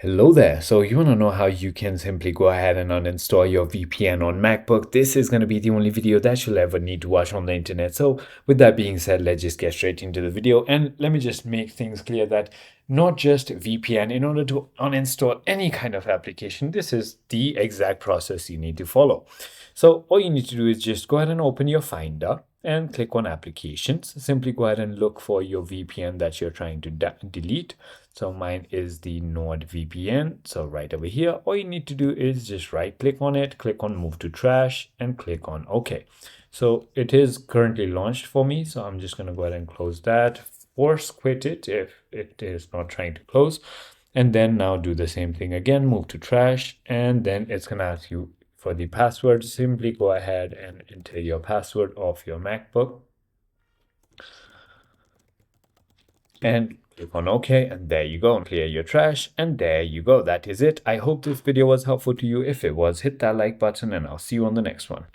Hello there. So you want to know how you can simply go ahead and uninstall your VPN on MacBook. This is going to be the only video that you'll ever need to watch on the internet. So with that being said, let's just get straight into the video. And let me just make things clear that not just VPN, in order to uninstall any kind of application, this is the exact process you need to follow. So all you need to do is just go ahead and open your Finder and click on applications. Simply go ahead and look for your VPN that you're trying to delete. So mine is the NordVPN. So right over here, all you need to do is just right click on it, click on move to trash and click on OK. So it is currently launched for me. So I'm just going to go ahead and close that, force quit it if it is not trying to close. And then now do the same thing again, move to trash, and then it's going to ask you for the password. Simply go ahead and enter your password of your MacBook and click on OK, and there you go. Clear your trash, and there you go. That is it. I hope this video was helpful to you. If it was, hit that like button, and I'll see you on the next one.